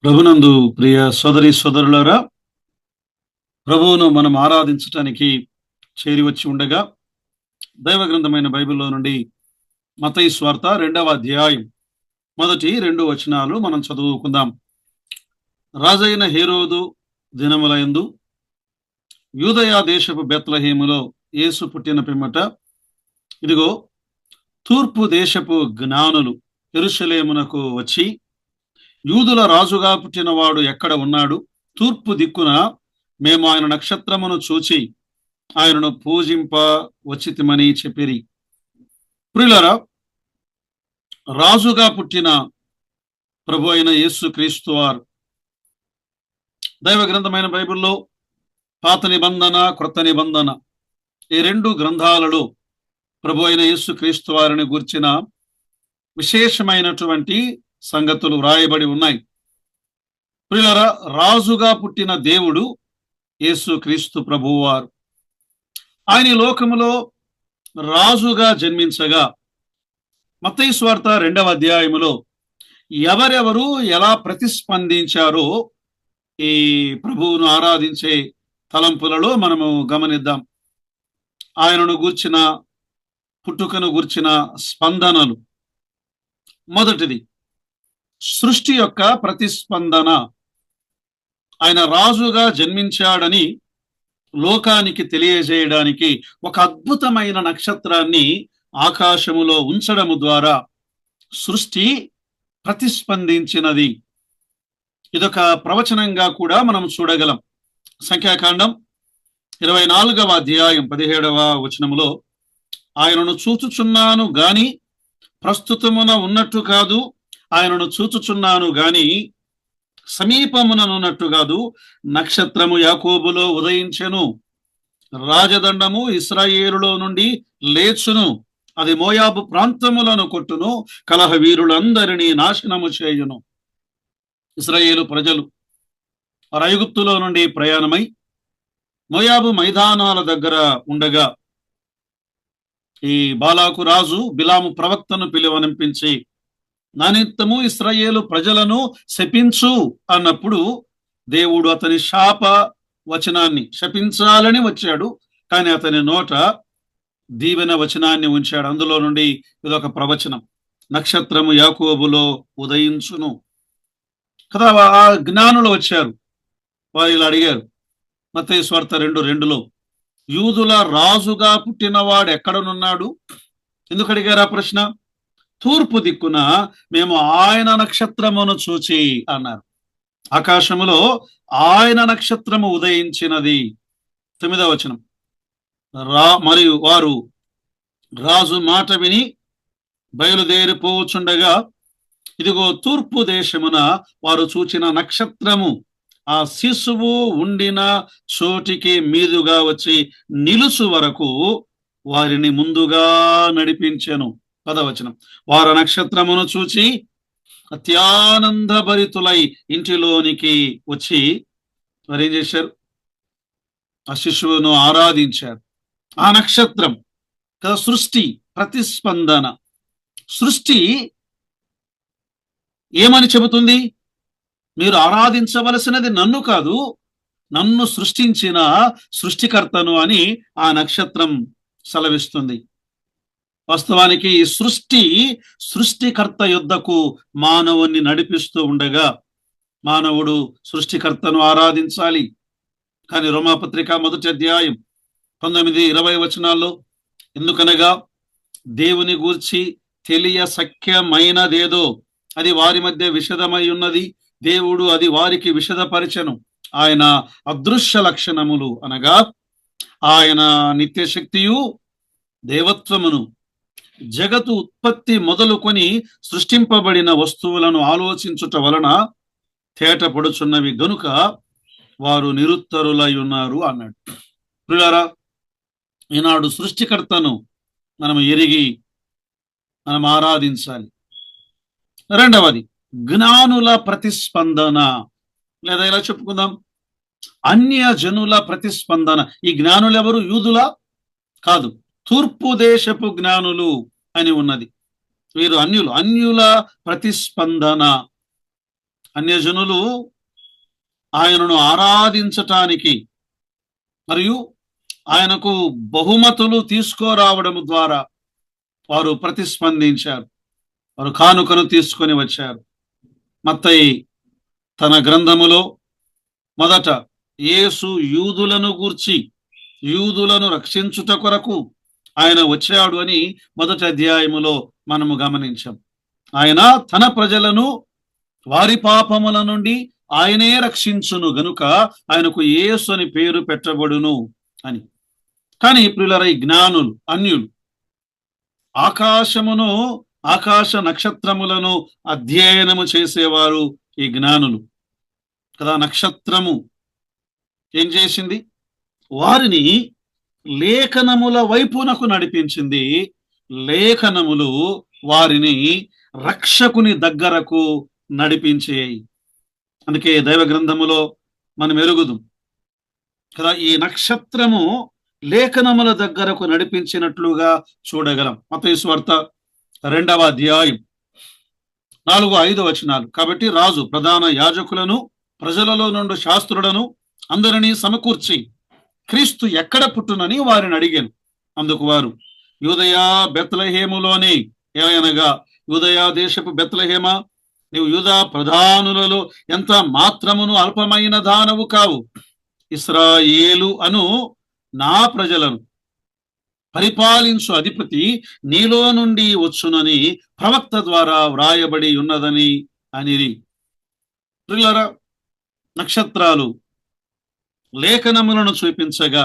ప్రభునందు ప్రియ సోదరి సోదరులారా, ప్రభువును మనం ఆరాధించటానికి చేరి వచ్చి ఉండగా దైవ గ్రంథమైన బైబిల్లో నుండి మత్తయి సువార్త 2వ అధ్యాయం మొదటి 2 వచనాలు మనం చదువుకుందాం. రాజైన హేరోదు దినములయందు యూదయ దేశపు బెత్లెహేములో యేసు పుట్టిన పిమ్మట ఇదిగో తూర్పు దేశపు జ్ఞానులు యెరూషలేమునకు వచ్చి, యూదుల రాజుగా పుట్టినవాడు ఎక్కడ ఉన్నాడు? తూర్పు దిక్కున మేము ఆయన నక్షత్రమును చూచి ఆయనను పూజింప వచ్చితిమని చెప్పిరి. ప్రియులారా, రాజుగా పుట్టిన ప్రభు అయిన యేసు క్రీస్తు వారు దైవ గ్రంథమైన బైబిల్లో పాత నిబంధన, క్రొత్త నిబంధన ఈ 2 గ్రంథాలలో ప్రభు అయిన యేసు క్రీస్తు వారిని గూర్చిన విశేషమైనటువంటి సంగతులు వ్రాయబడి ఉన్నాయి. ప్రియులారా, రాజుగా పుట్టిన దేవుడు యేసు క్రీస్తు ప్రభువారు. ఆయన ఈ లోకములో రాజుగా జన్మించగా మత్తయి సువార్త 2వ అధ్యాయములో ఎవరెవరు ఎలా ప్రతిస్పందించారో ఈ ప్రభువును ఆరాధించే తలంపులలో మనము గమనిద్దాం. ఆయనను గూర్చిన పుట్టుకను గూర్చిన స్పందనలు. మొదటిది సృష్టి యొక్క ప్రతిస్పందన. ఆయన రాజుగా జన్మించాడని లోకానికి తెలియజేయడానికి ఒక అద్భుతమైన నక్షత్రాన్ని ఆకాశములో ఉంచడము ద్వారా సృష్టి ప్రతిస్పందించినది. ఇదొక ప్రవచనంగా కూడా మనం చూడగలం. సంఖ్యాకాండం 24వ అధ్యాయం 17వ వచనములో, ఆయనను చూచుచున్నాను గాని ప్రస్తుతమున ఉన్నట్టు కాదు, ఆయనను చూచుచున్నాను గాని సమీపముననున్నట్టు కాదు, నక్షత్రము యాకోబులో ఉదయించెను, రాజదండము ఇశ్రాయేలులో నుండి లేచును, అది మోయాబు ప్రాంతములను కొట్టును, కలహ వీరులందరినీ నాశనము చేయును. ఇశ్రాయేలు ప్రజలు ఐగుప్తులో నుండి ప్రయాణమై మోయాబు మైదానాల దగ్గర ఉండగా ఈ బాలాకు రాజు బిలాము ప్రవక్తను పిలువనంపించి, నా నిమిత్తము ఇశ్రాయేలు ప్రజలను శపించు అన్నప్పుడు దేవుడు అతని శాప వచనాన్ని శపించాలని వచ్చాడు, కానీ అతని నోట దీవెన వచనాన్ని ఉంచాడు. అందులో నుండి ఇదొక ప్రవచనం, నక్షత్రము యాకోబులో ఉదయించును కదా. ఆ జ్ఞానులు వచ్చారు, వారు ఇలా అడిగారు. మత్తయి సువార్త 2:2లో యూదుల రాజుగా పుట్టినవాడు ఎక్కడనున్నాడు? ఎందుకు అడిగారు ఆ ప్రశ్న? తూర్పు దిక్కున మేము ఆయన నక్షత్రమును చూచి అన్నారు. ఆకాశములో ఆయన నక్షత్రము ఉదయించినది. 9వ వచనం, మరియు వారు రాజు మాట విని బయలుదేరిపోచుండగా ఇదిగో తూర్పు దేశమున వారు చూచిన నక్షత్రము ఆ శిశువు ఉండిన చోటికి మీదుగా వచ్చి నిలుసు వరకు వారిని ముందుగా నడిపించెను. 10వ వచనం, వారు నక్షత్రమును చూచి అత్యానందభరితులై ఇంటిలోనికి వచ్చి వారు ఏం చేశారు? ఆ శిశువును ఆరాధించారు. ఆ నక్షత్రం కదా సృష్టి ప్రతిస్పందన. సృష్టి ఏమని చెబుతుంది? మీరు ఆరాధించవలసినది నన్ను కాదు, నన్ను సృష్టించిన సృష్టికర్తను అని ఆ నక్షత్రం సెలవిస్తుంది. వాస్తవానికి ఈ సృష్టికర్త యుద్ధకు మానవుణ్ణి నడిపిస్తూ ఉండగా మానవుడు సృష్టికర్తను ఆరాధించాలి. కానీ రోమాపత్రిక 1వ అధ్యాయం 19-20 వచనాల్లో, ఎందుకనగా దేవుని గూర్చి తెలియ శక్యమైనదేదో అది వారి మధ్య విషదమై ఉన్నది, దేవుడు అది వారికి విషదపరచెను. ఆయన అదృశ్య లక్షణములు అనగా ఆయన నిత్యశక్తియు దేవత్వమును జగత్తు ఉత్పత్తి మొదలుకొని సృష్టింపబడిన వస్తువులను ఆలోచించుట వలన తేటపడుచున్నవి గనుక వారు నిరుత్తరులై ఉన్నారు అన్నాడు. ప్రియులారా, ఈనాడు సృష్టికర్తను మనం ఎరిగి మనం ఆరాధించాలి. రెండవది జ్ఞానుల ప్రతిస్పందన, లేదా ఇలా చెప్పుకుందాం, అన్య జనుల ప్రతిస్పందన. ఈ జ్ఞానులు ఎవరు? యూదుల కాదు, తూర్పు దేశపు జ్ఞానులు అని ఉన్నది. వీరు అన్యుల ప్రతిస్పందన. అన్యజనులు ఆయనను ఆరాధించటానికి మరియు ఆయనకు బహుమతులు తీసుకురావడం ద్వారా వారు ప్రతిస్పందించారు. వారు కానుకను తీసుకొని వచ్చారు. మత్తయి తన గ్రంథములో మొదట యేసు యూదులను గూర్చి, యూదులను రక్షించుట కొరకు ఆయన వచ్చాడు అని మొదటి అధ్యాయములో మనము గమనించాం. ఆయన తన ప్రజలను వారి పాపముల నుండి ఆయనే రక్షించును గనుక ఆయనకు యేసు అని పేరు పెట్టబడును అని. కానీ ప్రియులారా, ఈ జ్ఞానులు, అన్యులు ఆకాశమును, ఆకాశ నక్షత్రములను అధ్యయనము చేసేవారు ఈ జ్ఞానులు కదా. నక్షత్రము ఏం చేసింది? వారిని లేఖనముల వైపునకు నడిపించింది. లేఖనములు వారిని రక్షకుని దగ్గరకు నడిపించేయి. అందుకే దైవ గ్రంథములో మనం ఎరుగుదాం కదా, ఈ నక్షత్రము లేఖనముల దగ్గరకు నడిపించినట్లుగా చూడగలం. మత్తయి సువార్త 2వ అధ్యాయం 4-5 వచనాలు. కాబట్టి రాజు ప్రధాన యాజకులను, ప్రజలలో నుండి శాస్త్రులను అందరినీ సమకూర్చి క్రీస్తు ఎక్కడ పుట్టునని వారిని అడిగాను. అందుకు వారు, యూదయా బెత్లెహేములోనే. ఏమనగా, యూదయా దేశపు బెత్లెహేమా, నీవు యూదా ప్రధానులలో ఎంత మాత్రమును అల్పమైన దానవు కావు. ఇశ్రాయేలు అను నా ప్రజలను పరిపాలించు అధిపతి నీలో నుండి వచ్చునని ప్రవక్త ద్వారా వ్రాయబడి ఉన్నదని అనిరి. ప్రియులారా, నక్షత్రాలు లేఖనములను చూపించగా,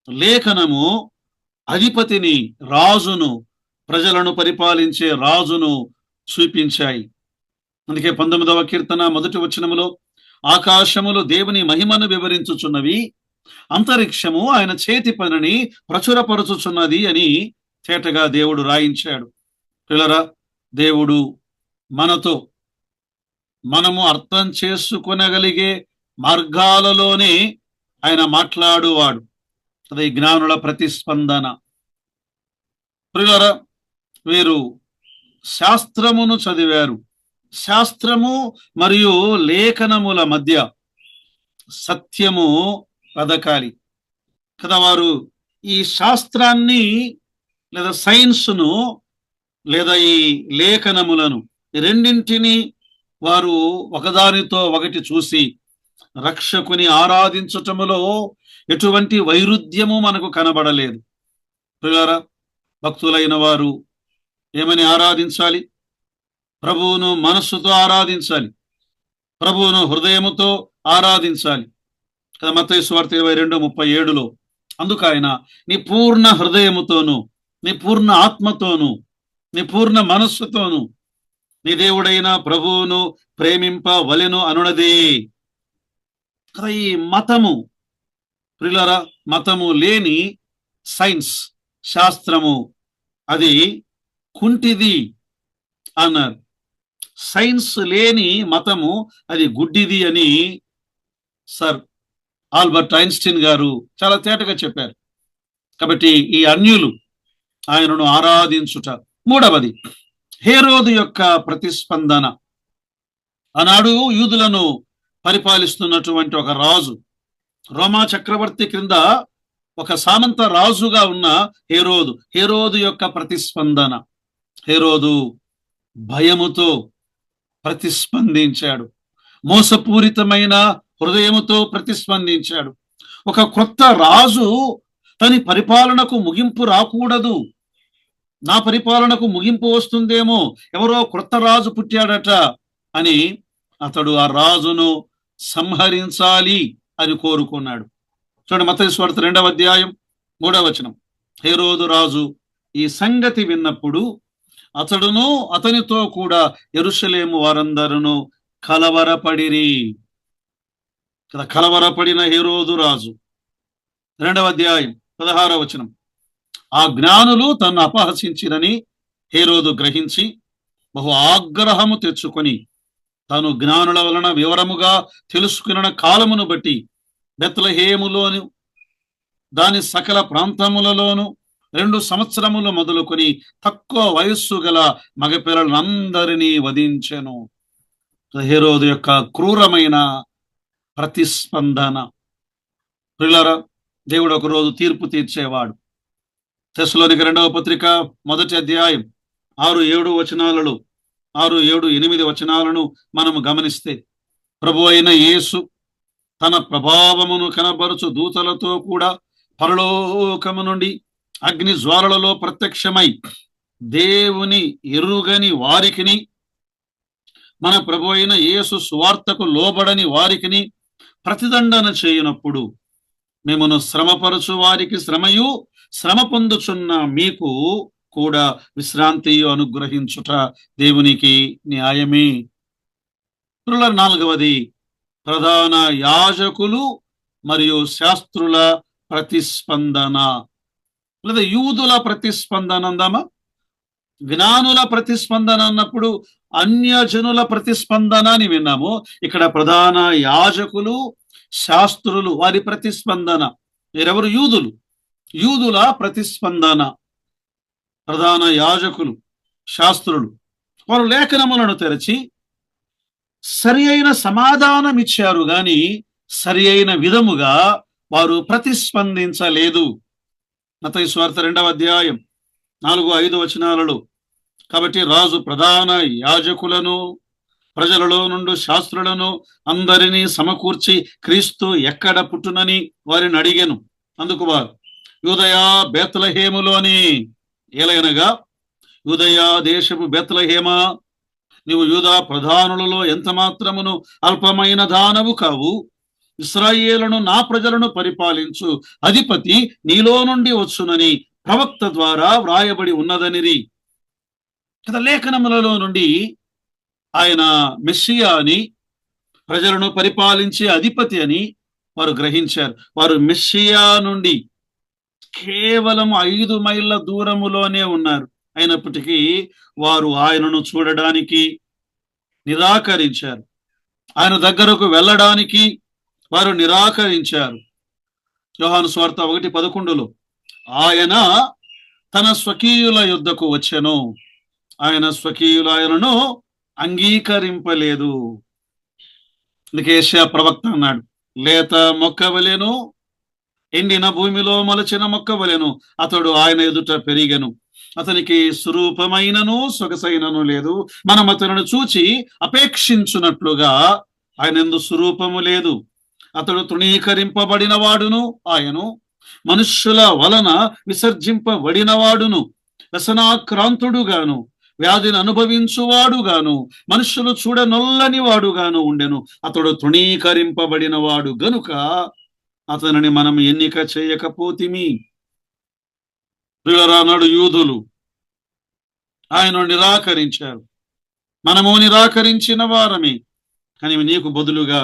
లేఖనము అధిపతిని, రాజును, ప్రజలను పరిపాలించే రాజును చూపించాయి. అందుకే 19వ కీర్తన 1వ వచనములో, ఆకాశములు దేవుని మహిమను వివరించుచున్నవి, అంతరిక్షము ఆయన చేతి పనిని ప్రచురపరచుచున్నది అని తేటగా దేవుడు రాయించాడు. పిల్లరా, దేవుడు మనతో మనము అర్థం చేసుకొనగలిగే మార్గాలలోనే ఆయన మాట్లాడువాడు. అది జ్ఞానుల ప్రతిస్పందన. పిల్లరా, వీరు శాస్త్రమును చదివారు. శాస్త్రము మరియు లేఖనముల మధ్య సత్యము పదకాలి కదా. వారు ఈ శాస్త్రాన్ని లేదా సైన్స్ను లేదా ఈ లేఖనములను రెండింటినీ వారు ఒకదానితో ఒకటి చూసి రక్షకుని ఆరాధించటములో ఎటువంటి వైరుధ్యము మనకు కనబడలేదు. ప్రియులారా, భక్తులైన వారు ఏమని ఆరాధించాలి? ప్రభువును మనస్సుతో ఆరాధించాలి, ప్రభువును హృదయముతో ఆరాధించాలి కదా. మత్తయి సువార్త 22:37లో అందుకు ఆయన, నీ పూర్ణ హృదయముతోను, నీ పూర్ణ ఆత్మతోను, నీ పూర్ణ మనస్సుతోను నీ దేవుడైన ప్రభువును ప్రేమింపవలెను అనునదే కదా. ఈ మతము, ప్రియులారా, మతము లేని సైన్స్, శాస్త్రము అది కుంటిది అన్నారు. సైన్స్ లేని మతము అది గుడ్డిది అని సర్ ఆల్బర్ట్ ఐన్స్టీన్ గారు చాలా తేటగా చెప్పారు. కాబట్టి ఈ అన్యులు ఆయనను ఆరాధించుట. మూడవది, హేరోదు యొక్క ప్రతిస్పందన. ఆనాడు యూదులను పరిపాలిస్తున్నటువంటి ఒక రాజు, రోమా చక్రవర్తి క్రింద ఒక సామంత రాజుగా ఉన్న హేరోదు యొక్క ప్రతిస్పందన. హేరోదు భయముతో ప్రతిస్పందించాడు, మోసపూరితమైన హృదయముతో ప్రతిస్పందించాడు. ఒక క్రొత్త రాజు తన పరిపాలనకు ముగింపు రాకూడదు, నా పరిపాలనకు ముగింపు వస్తుందేమో, ఎవరో క్రొత్త రాజు పుట్టాడట అని అతడు ఆ రాజును సంహరించాలి అని కోరుకున్నాడు. చూడండి, మత్తయి సువార్త 2వ అధ్యాయం 3వ వచనం. హేరోదు రాజు ఈ సంగతి విన్నప్పుడు అతడును అతనితో కూడా యెరూషలేము వారందరూ కలవరపడిరి కదా. కలవరపడిన హేరోదు రాజు 2వ అధ్యాయం 16వ వచనం. ఆ జ్ఞానులు తన్ను అపహసించిరని హేరోదు గ్రహించి బహు ఆగ్రహము తెచ్చుకొని తాను జ్ఞానుల వలన వివరముగా తెలుసుకున్న కాలమును బట్టి బెత్లెహేములోను దాని సకల ప్రాంతములలోను 2 సంవత్సరములు మొదలుకొని తక్కువ వయస్సు గల మగపిల్లలందరినీ వధించెను. హేరోదు యొక్క క్రూరమైన ప్రతిస్పందన. ప్రియులారా, దేవుడు ఒకరోజు తీర్పు తీర్చేవాడు. తెస్సలోనిక 2వ పత్రిక 1వ అధ్యాయం 6-7 వచనాలలో 6-7-8 వచనాలను మనము గమనిస్తే, ప్రభు అయిన యేసు తన ప్రభావమును కనబరుచు దూతలతో కూడా పరలోకము నుండి అగ్ని జ్వాలలలో ప్రత్యక్షమై దేవుని ఎరుగని వారికిని, మన ప్రభు అయిన యేసు సువార్తకు లోబడని వారికిని ప్రతిదండన చేయనప్పుడు, మేమును శ్రమపరచు వారికి శ్రమయు, శ్రమ పొందుచున్న మీకు కూడా విశ్రాంతియు అనుగ్రహించుట దేవునికి న్యాయమే. 4వది, ప్రధాన యాజకులు మరియు శాస్త్రుల ప్రతిస్పందన, లేదా యూదుల ప్రతిస్పందన అందామా. జ్ఞానుల ప్రతిస్పందన అన్నప్పుడు అన్యజనుల ప్రతిస్పందన అని విన్నాము. ఇక్కడ ప్రధాన యాజకులు, శాస్త్రులు, వారి ప్రతిస్పందన. వీరెవరు? యూదులు. యూదుల ప్రతిస్పందన. ప్రధాన యాజకులు, శాస్త్రులు వారు లేఖనములను తెరచి సరి అయిన సమాధానం ఇచ్చారు గాని సరి అయిన విధముగా వారు ప్రతిస్పందించలేదు. మత్తయి సువార్త 2వ అధ్యాయం 4-5 వచనాలలో, కాబట్టి రాజు ప్రధాన యాజకులను, ప్రజలలో నుండి శాస్త్రులను అందరినీ సమకూర్చి క్రీస్తు ఎక్కడ పుట్టునని వారిని అడిగెను. అందుకు వారు, యూదయా బేత్లెహేములోని, ఏలయనగా యూదయా దేశపు బేత్లెహేమా, నీవు యూదా ప్రధానులలో ఎంత మాత్రమును అల్పమైన దానవు కావు. ఇశ్రాయేలును, నా ప్రజలను పరిపాలించు అధిపతి నీలో నుండి వచ్చునని ప్రవక్త ద్వారా వ్రాయబడి ఉన్నదనిరి. కదా, లేఖనములలో నుండి ఆయన మెస్సియా అని, ప్రజలను పరిపాలించే అధిపతి అని వారు గ్రహించారు. వారు మెస్సియా నుండి కేవలం 5 మైళ్ళ దూరములోనే ఉన్నారు. అయినప్పటికీ వారు ఆయనను చూడడానికి నిరాకరించారు. ఆయన దగ్గరకు వెళ్ళడానికి వారు నిరాకరించారు. యోహాను సువార్త 1:11లో, ఆయన తన స్వకీయుల యొద్దకు వచ్చెను, ఆయన స్వకీయులు ఆయనను అంగీకరింపలేదు. అందుకే యెషయా ప్రవక్త అన్నాడు, లేత మొక్క వలెను, ఎండిన భూమిలో మొలచిన మొక్క వలెను అతడు ఆయన ఎదుట పెరిగెను. అతనికి స్వరూపమైనను సొగసైనను లేదు. మనం అతను చూచి అపేక్షించున్నట్లుగా ఆయన యందు స్వరూపము లేదు. అతడు తృణీకరింపబడిన వాడును, ఆయను మనుష్యుల వలన విసర్జింపబడిన వాడును, వ్యసనాక్రాంతుడుగాను, వ్యాధిని అనుభవించువాడుగాను, మనుష్యులు చూడనొల్లని వాడుగాను ఉండెను. అతడు తృణీకరింపబడిన వాడు గనుక అతనిని మనం ఎన్నిక చేయకపోతిమి. ప్రియులారా, యూదులు ఆయన నిరాకరించారు, మనము నిరాకరించిన వారమే. కానీ నీకు బదులుగా,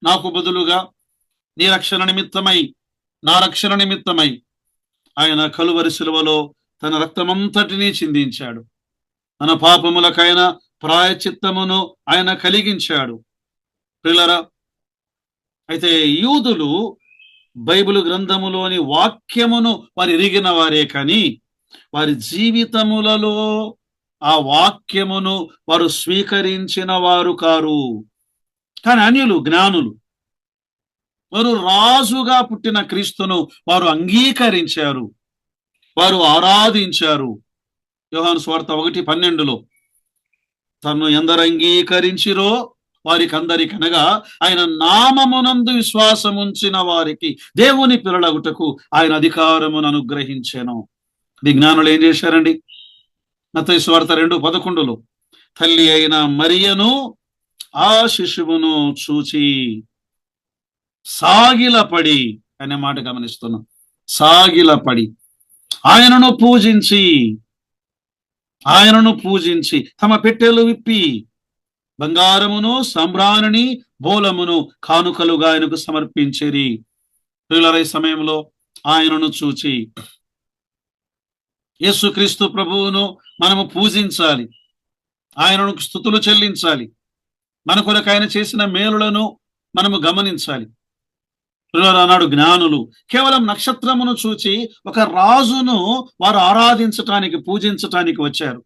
నాకు బదులుగా, నీ రక్షణ నిమిత్తమై, నా రక్షణ నిమిత్తమై ఆయన కలువరి శిలువలో తన రక్తమంతటినీ చిందించాడు. మన పాపములకైన ప్రాయచిత్తమును ఆయన కలిగించాడు. ప్రియులారా, అయితే యూదులు బైబిల్ గ్రంథములోని వాక్యమును వారు ఎరిగిన వారే, కానీ వారి జీవితములలో ఆ వాక్యమును వారు స్వీకరించిన వారు కారు. కానీ అన్యులు, జ్ఞానులు, వారు రాజుగా పుట్టిన క్రీస్తును వారు అంగీకరించారు, వారు ఆరాధించారు. యోహాను సువార్త 1:12లో, తను ఎందరు అంగీకరించిరో వారికి అందరికనగా ఆయన నామమునందు విశ్వాసముంచిన వారికి దేవుని పిల్లలగుటకు ఆయన అధికారమును అనుగ్రహించెను. జ్ఞానులు ఏం చేశారండి? మత్తయి సువార్త 2:11లో, తల్లి అయిన మరియను ఆ శిశువును చూచి సాగిలపడి అనే మాట గమనిస్తున్నాం. సాగిలపడి ఆయనను పూజించి తమ పెట్టెలు విప్పి బంగారమును, సాంబ్రాణిని, బోలమును కానుకలుగా ఆయనకు సమర్పించేరి. ప్రియులారా, సమయంలో ఆయనను చూచి యేసుక్రీస్తు ప్రభువును మనము పూజించాలి, ఆయనను స్తుతులు చెల్లించాలి, మన కొరకు ఆయన చేసిన మేలులను మనము గమనించాలి. ప్రియులారా, జ్ఞానులు కేవలం నక్షత్రమును చూచి ఒక రాజును వారు ఆరాధించటానికి, పూజించటానికి వచ్చారు.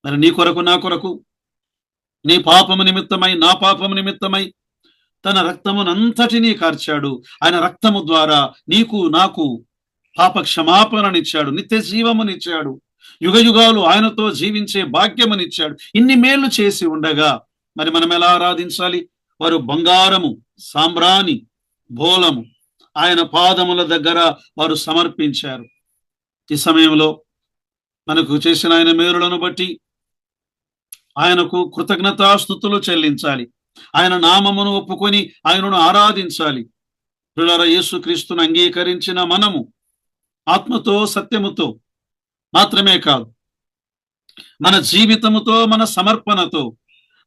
మరి నీ కొరకు, నా కొరకు నీ పాపము నిమిత్తమై, నా పాపము నిమిత్తమై తన రక్తమునంతటినీ కార్చాడు. ఆయన రక్తము ద్వారా నీకు నాకు పాప క్షమాపణనిచ్చాడు, నిత్య జీవమునిచ్చాడు, యుగ యుగాలు ఆయనతో జీవించే భాగ్యమునిచ్చాడు. ఇన్ని మేలు చేసి ఉండగా మరి మనం ఎలా ఆరాధించాలి? వారు బంగారము, సాంబ్రాణి, బోలము ఆయన పాదముల దగ్గర వారు సమర్పించారు. ఈ సమయంలో మనకు చేసిన ఆయన మేలులను బట్టి ఆయనకు కృతజ్ఞతాస్తుతులు చెల్లించాలి. ఆయన నామమును ఒప్పుకొని ఆయనను ఆరాధించాలి. ప్రియులారా, యేసుక్రీస్తును అంగీకరించిన మనము ఆత్మతో సత్యముతో మాత్రమే కాదు, మన జీవితముతో, మన సమర్పణతో,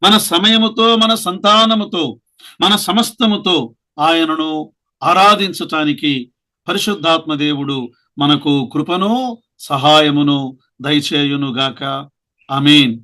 మన సమయముతో, మన సంతానముతో, మన సమస్తముతో ఆయనను ఆరాధించటానికి పరిశుద్ధాత్మ దేవుడు మనకు కృపను, సహాయమును దయచేయునుగాక. ఆమేన్.